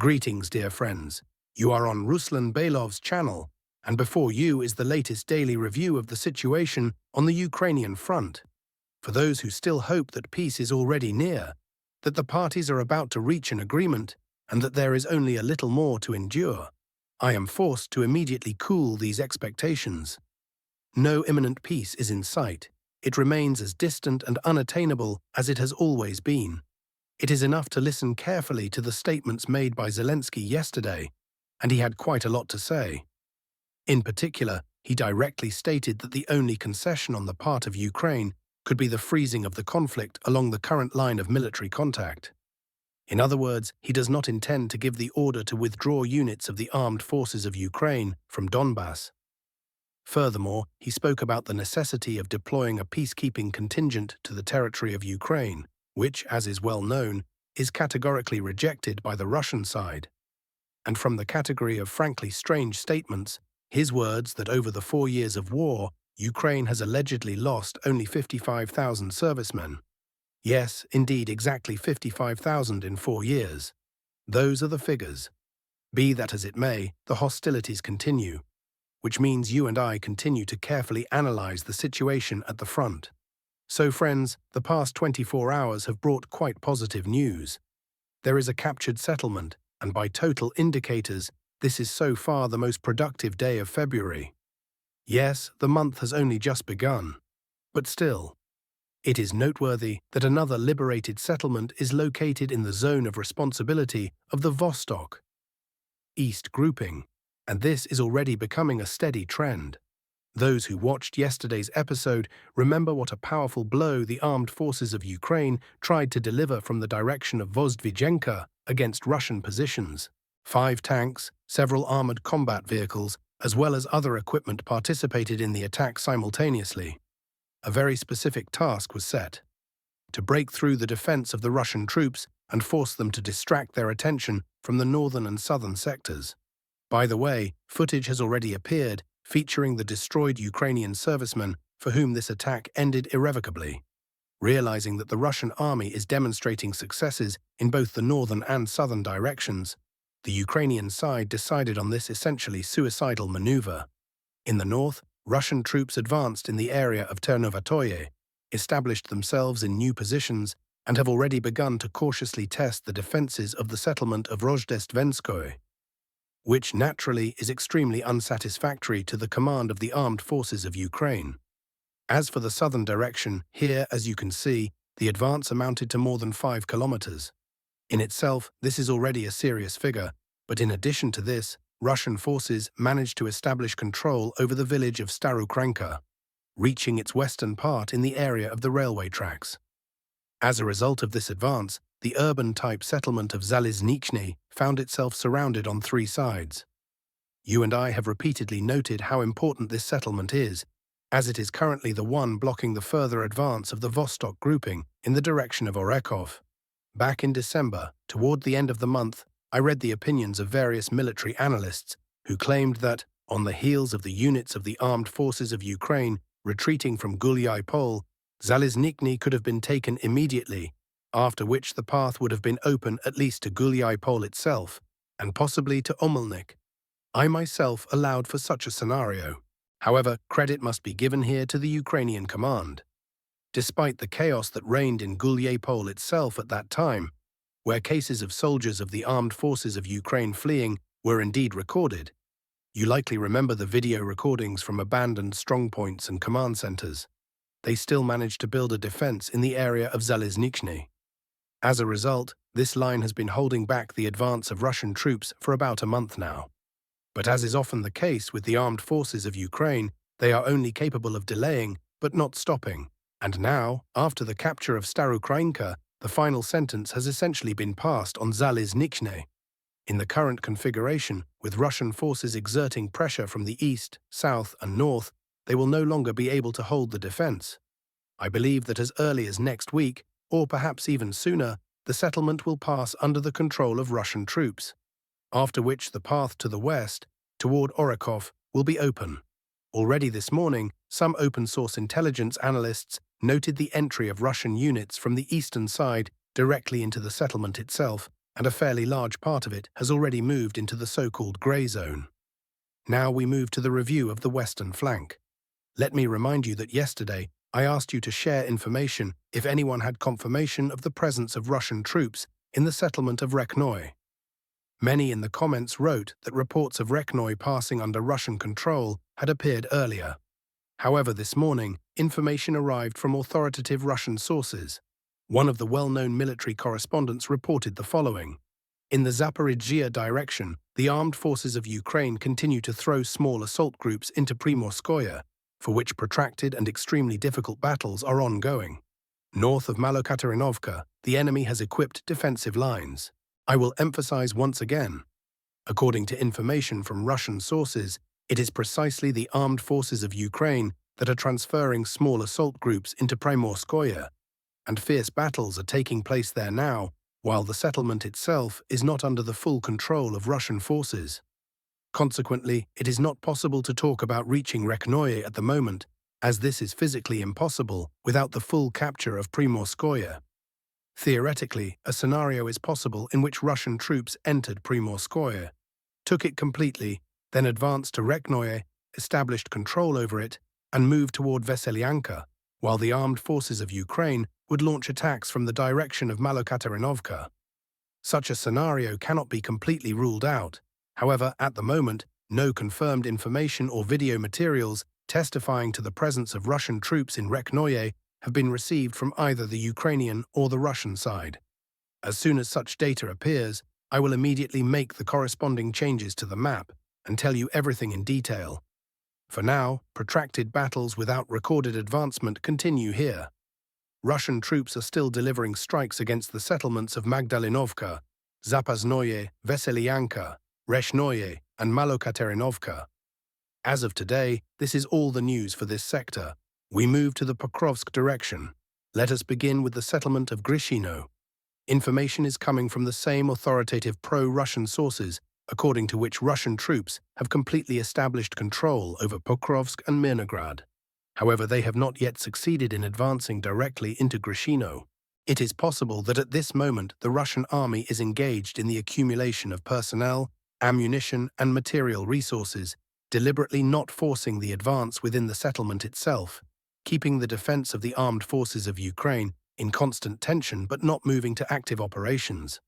Greetings, dear friends. You are on Ruslan Bailov's channel, and before you is the latest daily review of the situation on the Ukrainian front. For those who still hope that peace is already near, that the parties are about to reach an agreement, and that there is only a little more to endure, I am forced to immediately cool these expectations. No imminent peace is in sight. It remains as distant and unattainable as it has always been. It is enough to listen carefully to the statements made by Zelensky yesterday, and he had quite a lot to say. In particular, he directly stated that the only concession on the part of Ukraine could be the freezing of the conflict along the current line of military contact. In other words, he does not intend to give the order to withdraw units of the armed forces of Ukraine from Donbass. Furthermore, he spoke about the necessity of deploying a peacekeeping contingent to the territory of Ukraine, which, as is well known, is categorically rejected by the Russian side. And from the category of frankly strange statements, his words that over the 4 years of war, Ukraine has allegedly lost only 55,000 servicemen. Yes, indeed, exactly 55,000 in 4 years. Those are the figures. Be that as it may, the hostilities continue, which means you and I continue to carefully analyze the situation at the front. So friends, the past 24 hours have brought quite positive news. There is a captured settlement, and by total indicators, this is so far the most productive day of February. Yes, the month has only just begun. But still, it is noteworthy that another liberated settlement is located in the zone of responsibility of the Vostok East grouping, and this is already becoming a steady trend. Those who watched yesterday's episode remember what a powerful blow the armed forces of Ukraine tried to deliver from the direction of Vostok against Russian positions. 5 tanks, several armored combat vehicles, as well as other equipment participated in the attack simultaneously. A very specific task was set: to break through the defense of the Russian troops and force them to distract their attention from the northern and southern sectors. By the way, footage has already appeared featuring the destroyed Ukrainian servicemen for whom this attack ended irrevocably. Realizing that the Russian army is demonstrating successes in both the northern and southern directions, the Ukrainian side decided on this essentially suicidal maneuver. In the north, Russian troops advanced in the area of Ternovatoye, established themselves in new positions, and have already begun to cautiously test the defenses of the settlement of Rojdestvenskoye, which naturally is extremely unsatisfactory to the command of the armed forces of Ukraine. As for the southern direction, here, as you can see, the advance amounted to more than 5 kilometers. In itself, this is already a serious figure, but in addition to this, Russian forces managed to establish control over the village of Starukranka, reaching its western part in the area of the railway tracks. As a result of this advance, the urban-type settlement of Zaliznychne found itself surrounded on 3 sides. You and I have repeatedly noted how important this settlement is, as it is currently the one blocking the further advance of the Vostok grouping in the direction of Orekov. Back in December, toward the end of the month, I read the opinions of various military analysts who claimed that, on the heels of the units of the armed forces of Ukraine retreating from Gulyai-Pol, Zaliznychne could have been taken immediately, after which the path would have been open at least to Gulyai-Pol itself, and possibly to Omelnik. I myself allowed for such a scenario. However, credit must be given here to the Ukrainian command. Despite the chaos that reigned in Gulyai-Pol itself at that time, where cases of soldiers of the armed forces of Ukraine fleeing were indeed recorded, you likely remember the video recordings from abandoned strongpoints and command centers. They still managed to build a defense in the area of Zaliznychne. As a result, this line has been holding back the advance of Russian troops for about a month now. But as is often the case with the armed forces of Ukraine, they are only capable of delaying, but not stopping. And now, after the capture of Starukranka, the final sentence has essentially been passed on Zaliznychne. In the current configuration, with Russian forces exerting pressure from the east, south, and north, they will no longer be able to hold the defense. I believe that as early as next week, or perhaps even sooner, the settlement will pass under the control of Russian troops, after which the path to the west, toward Orekov, will be open. Already this morning, some open-source intelligence analysts noted the entry of Russian units from the eastern side directly into the settlement itself, and a fairly large part of it has already moved into the so-called grey zone. Now we move to the review of the western flank. Let me remind you that yesterday I asked you to share information if anyone had confirmation of the presence of Russian troops in the settlement of Rekhnoy. Many in the comments wrote that reports of Rekhnoy passing under Russian control had appeared earlier. However, this morning, information arrived from authoritative Russian sources. One of the well-known military correspondents reported the following. In the Zaporizhzhia direction, the armed forces of Ukraine continue to throw small assault groups into Primorskoye, for which protracted and extremely difficult battles are ongoing. North of Malokatarinovka, the enemy has equipped defensive lines. I will emphasize once again. According to information from Russian sources, it is precisely the armed forces of Ukraine that are transferring small assault groups into Primorskoye, and fierce battles are taking place there now, while the settlement itself is not under the full control of Russian forces. Consequently, it is not possible to talk about reaching Rekhnoy at the moment, as this is physically impossible without the full capture of Primorskoye. Theoretically, a scenario is possible in which Russian troops entered Primorskoye, took it completely, then advanced to Rekhnoy, established control over it, and moved toward Veselyanka, while the armed forces of Ukraine would launch attacks from the direction of Malokatarinovka. Such a scenario cannot be completely ruled out. However, at the moment, no confirmed information or video materials testifying to the presence of Russian troops in Rekhnoy have been received from either the Ukrainian or the Russian side. As soon as such data appears, I will immediately make the corresponding changes to the map and tell you everything in detail. For now, protracted battles without recorded advancement continue here. Russian troops are still delivering strikes against the settlements of Magdalinovka, Zapaznoye, Veselyanka, Reshnoye, and Malokatarinovka. As of today, this is all the news for this sector. We move to the Pokrovsk direction. Let us begin with the settlement of Grishino. Information is coming from the same authoritative pro-Russian sources, according to which Russian troops have completely established control over Pokrovsk and Mirnograd. However, they have not yet succeeded in advancing directly into Grishino. It is possible that at this moment the Russian army is engaged in the accumulation of personnel, ammunition, and material resources, deliberately not forcing the advance within the settlement itself, keeping the defense of the armed forces of Ukraine in constant tension but not moving to active operations.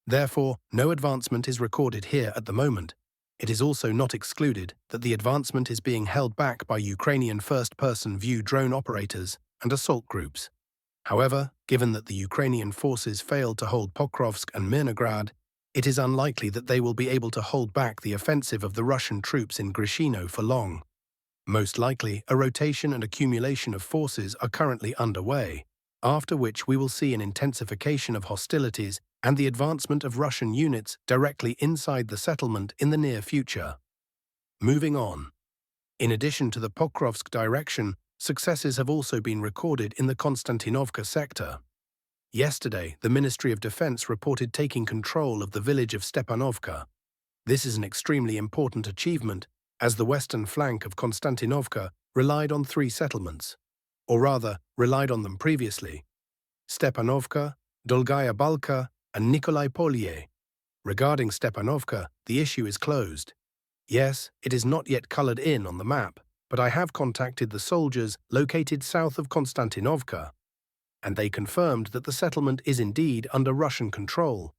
Therefore, no advancement is recorded here at the moment. It is also not excluded that the advancement is being held back by Ukrainian first-person view drone operators and assault groups. However, given that the Ukrainian forces failed to hold Pokrovsk and Mirnograd, it is unlikely that they will be able to hold back the offensive of the Russian troops in Grishino for long. Most likely, a rotation and accumulation of forces are currently underway, after which we will see an intensification of hostilities and the advancement of Russian units directly inside the settlement in the near future. Moving on. In addition to the Pokrovsk direction, successes have also been recorded in the Konstantinovka sector. Yesterday, the Ministry of Defense reported taking control of the village of Stepanovka. This is an extremely important achievement, as the western flank of Konstantinovka relied on 3 settlements, or rather, relied on them previously: Stepanovka, Dolgaya Balka, and Nikolai Polye. Regarding Stepanovka, the issue is closed. Yes, it is not yet colored in on the map, but I have contacted the soldiers located south of Konstantinovka, and they confirmed that the settlement is indeed under Russian control.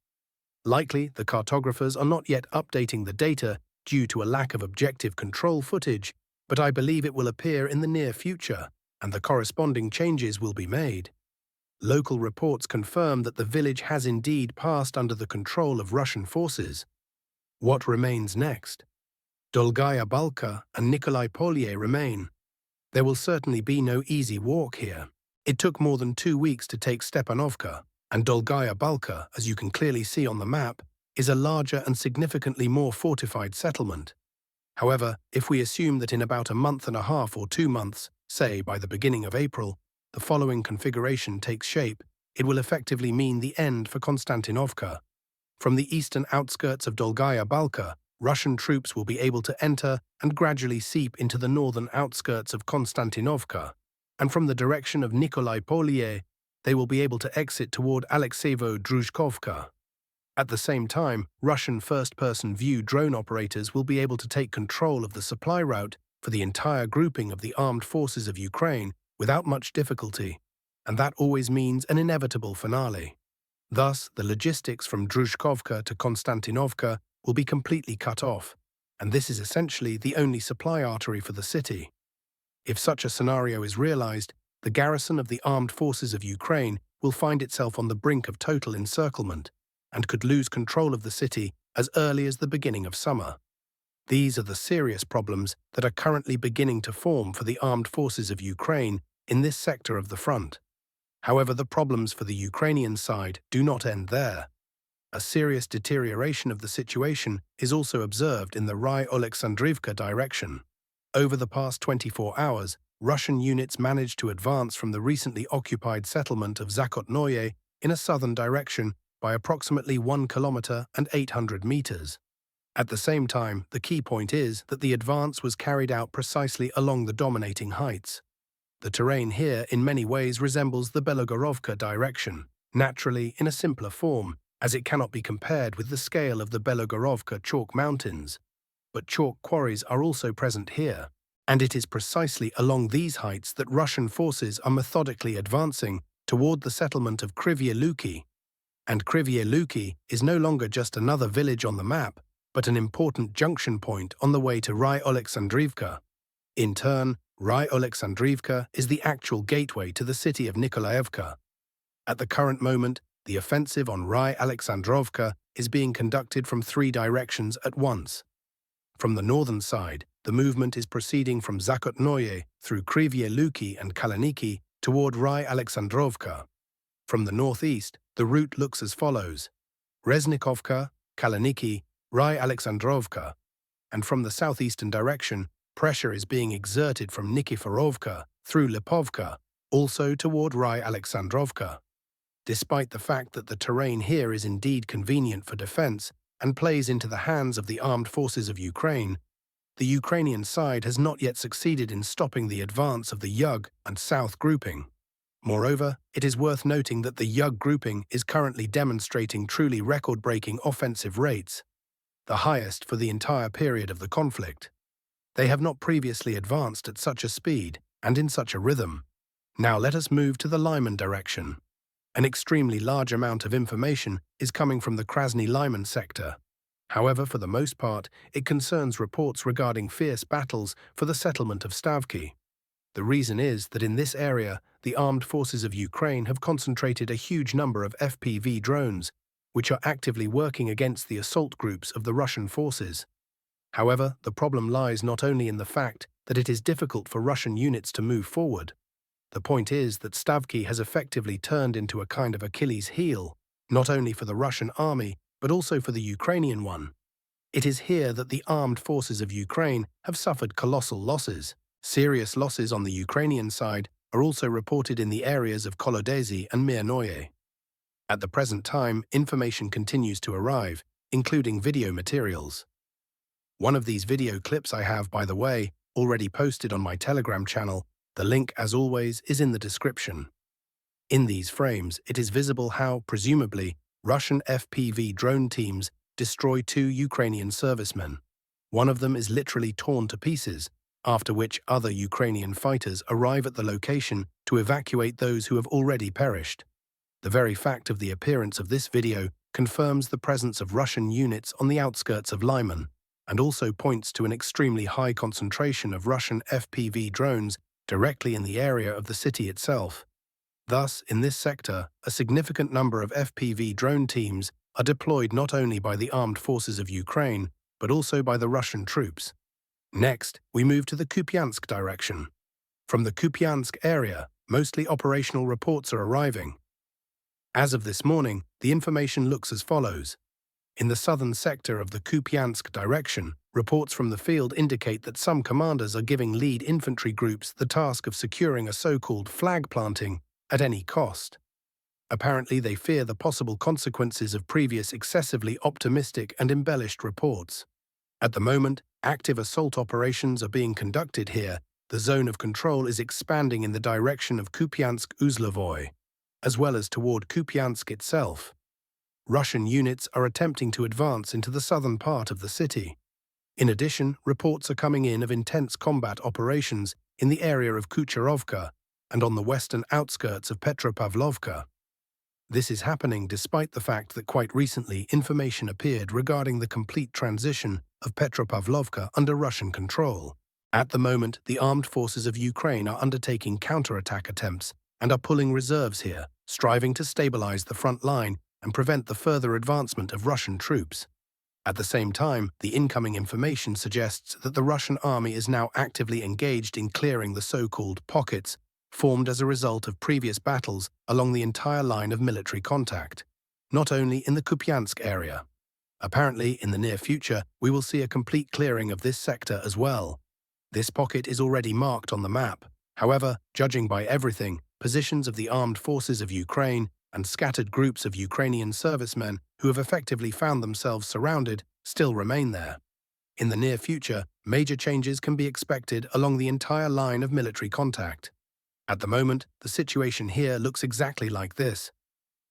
Likely, the cartographers are not yet updating the data due to a lack of objective control footage, but I believe it will appear in the near future, and the corresponding changes will be made. Local reports confirm that the village has indeed passed under the control of Russian forces. What remains next? Dolgaya Balka and Nikolai Polye remain. There will certainly be no easy walk here. It took more than 2 weeks to take Stepanovka, and Dolgaya Balka, as you can clearly see on the map, is a larger and significantly more fortified settlement. However, if we assume that in about a month and a half or 2 months, say by the beginning of April, the following configuration takes shape, it will effectively mean the end for Konstantinovka. From the eastern outskirts of Dolgaya Balka, Russian troops will be able to enter and gradually seep into the northern outskirts of Konstantinovka, and from the direction of Nikolai Polye, they will be able to exit toward Alexeyevo-Druzhkovka. At the same time, Russian first-person view drone operators will be able to take control of the supply route for the entire grouping of the armed forces of Ukraine without much difficulty, and that always means an inevitable finale. Thus, the logistics from Druzhkovka to Konstantinovka will be completely cut off, and this is essentially the only supply artery for the city. If such a scenario is realized, the garrison of the armed forces of Ukraine will find itself on the brink of total encirclement and could lose control of the city as early as the beginning of summer. These are the serious problems that are currently beginning to form for the armed forces of Ukraine in this sector of the front. However, the problems for the Ukrainian side do not end there. A serious deterioration of the situation is also observed in the Rylexandrivka direction. Over the past 24 hours, Russian units managed to advance from the recently occupied settlement of Zakotnoye in a southern direction by approximately 1 kilometer and 800 meters. At the same time, the key point is that the advance was carried out precisely along the dominating heights. The terrain here in many ways resembles the Belogorovka direction, naturally in a simpler form, as it cannot be compared with the scale of the Belogorovka chalk mountains. But chalk quarries are also present here, and it is precisely along these heights that Russian forces are methodically advancing toward the settlement of Kryvyi Luki. And Kryvyi Luki is no longer just another village on the map, but an important junction point on the way to Rylexandrivka. In turn, Rylexandrivka is the actual gateway to the city of Nikolaevka. At the current moment, the offensive on Rylexandrovka is being conducted from 3 directions at once. From the northern side, the movement is proceeding from Zakotnoye through Kryvyi Luki and Kalaniki toward Rylexandrovka. From the northeast, the route looks as follows: Reznikovka, Kalaniki, Rylexandrovka. And from the southeastern direction, pressure is being exerted from Nikiforovka through Lipovka, also toward Rylexandrovka. Despite the fact that the terrain here is indeed convenient for defense and plays into the hands of the armed forces of Ukraine, the Ukrainian side has not yet succeeded in stopping the advance of the Yug and South grouping. Moreover, it is worth noting that the Yug grouping is currently demonstrating truly record-breaking offensive rates, the highest for the entire period of the conflict. They have not previously advanced at such a speed and in such a rhythm. Now let us move to the Lyman direction. An extremely large amount of information is coming from the Krasny-Lyman sector. However, for the most part, it concerns reports regarding fierce battles for the settlement of Stavki. The reason is that in this area, the armed forces of Ukraine have concentrated a huge number of FPV drones, which are actively working against the assault groups of the Russian forces. However, the problem lies not only in the fact that it is difficult for Russian units to move forward. The point is that Stavki has effectively turned into a kind of Achilles heel, not only for the Russian army, but also for the Ukrainian one. It is here that the armed forces of Ukraine have suffered colossal losses. Serious losses on the Ukrainian side are also reported in the areas of Kolodezi and Mirnoye. At the present time, information continues to arrive, including video materials. One of these video clips I have, by the way, already posted on my Telegram channel. The link, as always, is in the description. In these frames, it is visible how, presumably, Russian FPV drone teams destroy 2 Ukrainian servicemen. One of them is literally torn to pieces, after which other Ukrainian fighters arrive at the location to evacuate those who have already perished. The very fact of the appearance of this video confirms the presence of Russian units on the outskirts of Lyman, and also points to an extremely high concentration of Russian FPV drones directly in the area of the city itself. Thus, in this sector, a significant number of FPV drone teams are deployed not only by the armed forces of Ukraine, but also by the Russian troops. Next, we move to the Kupiansk direction. From the Kupiansk area, mostly operational reports are arriving. As of this morning, the information looks as follows. In the southern sector of the Kupiansk direction, reports from the field indicate that some commanders are giving lead infantry groups the task of securing a so-called flag planting at any cost. Apparently, they fear the possible consequences of previous excessively optimistic and embellished reports. At the moment, active assault operations are being conducted here. The zone of control is expanding in the direction of Kupiansk-Uzlovoy, as well as toward Kupiansk itself. Russian units are attempting to advance into the southern part of the city. In addition, reports are coming in of intense combat operations in the area of Kucharovka and on the western outskirts of Petropavlovka. This is happening despite the fact that quite recently information appeared regarding the complete transition of Petropavlovka under Russian control. At the moment, the armed forces of Ukraine are undertaking counterattack attempts and are pulling reserves here, striving to stabilize the front line and prevent the further advancement of Russian troops. At the same time, the incoming information suggests that the Russian army is now actively engaged in clearing the so-called pockets formed as a result of previous battles along the entire line of military contact, not only in the Kupiansk area. Apparently, in the near future, we will see a complete clearing of this sector as well. This pocket is already marked on the map. However, judging by everything, positions of the armed forces of Ukraine and scattered groups of Ukrainian servicemen who have effectively found themselves surrounded still remain there. In the near future, major changes can be expected along the entire line of military contact. At the moment, the situation here looks exactly like this.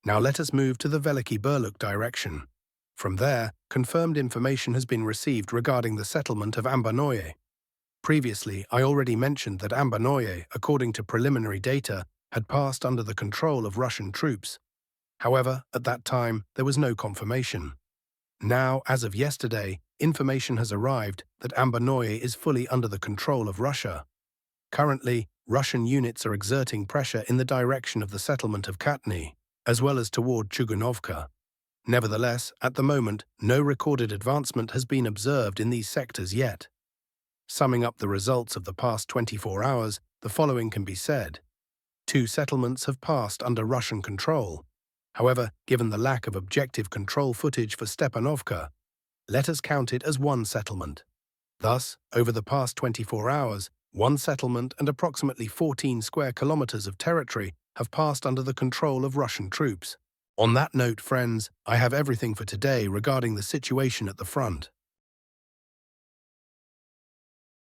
Now let us move to the Veliki Burluk direction. From there, confirmed information has been received regarding the settlement of Ambanoye. Previously, I already mentioned that Ambanoye, according to preliminary data, had passed under the control of Russian troops. However, at that time, there was no confirmation. Now, as of yesterday, information has arrived that Ambanoye is fully under the control of Russia. Currently, Russian units are exerting pressure in the direction of the settlement of Katny, as well as toward Chugunovka. Nevertheless, at the moment, no recorded advancement has been observed in these sectors yet. Summing up the results of the past 24 hours, the following can be said. 2 settlements have passed under Russian control. However, given the lack of objective control footage for Stepanovka, let us count it as 1 settlement. Thus, over the past 24 hours, 1 settlement and approximately 14 square kilometers of territory have passed under the control of Russian troops. On that note, friends, I have everything for today regarding the situation at the front.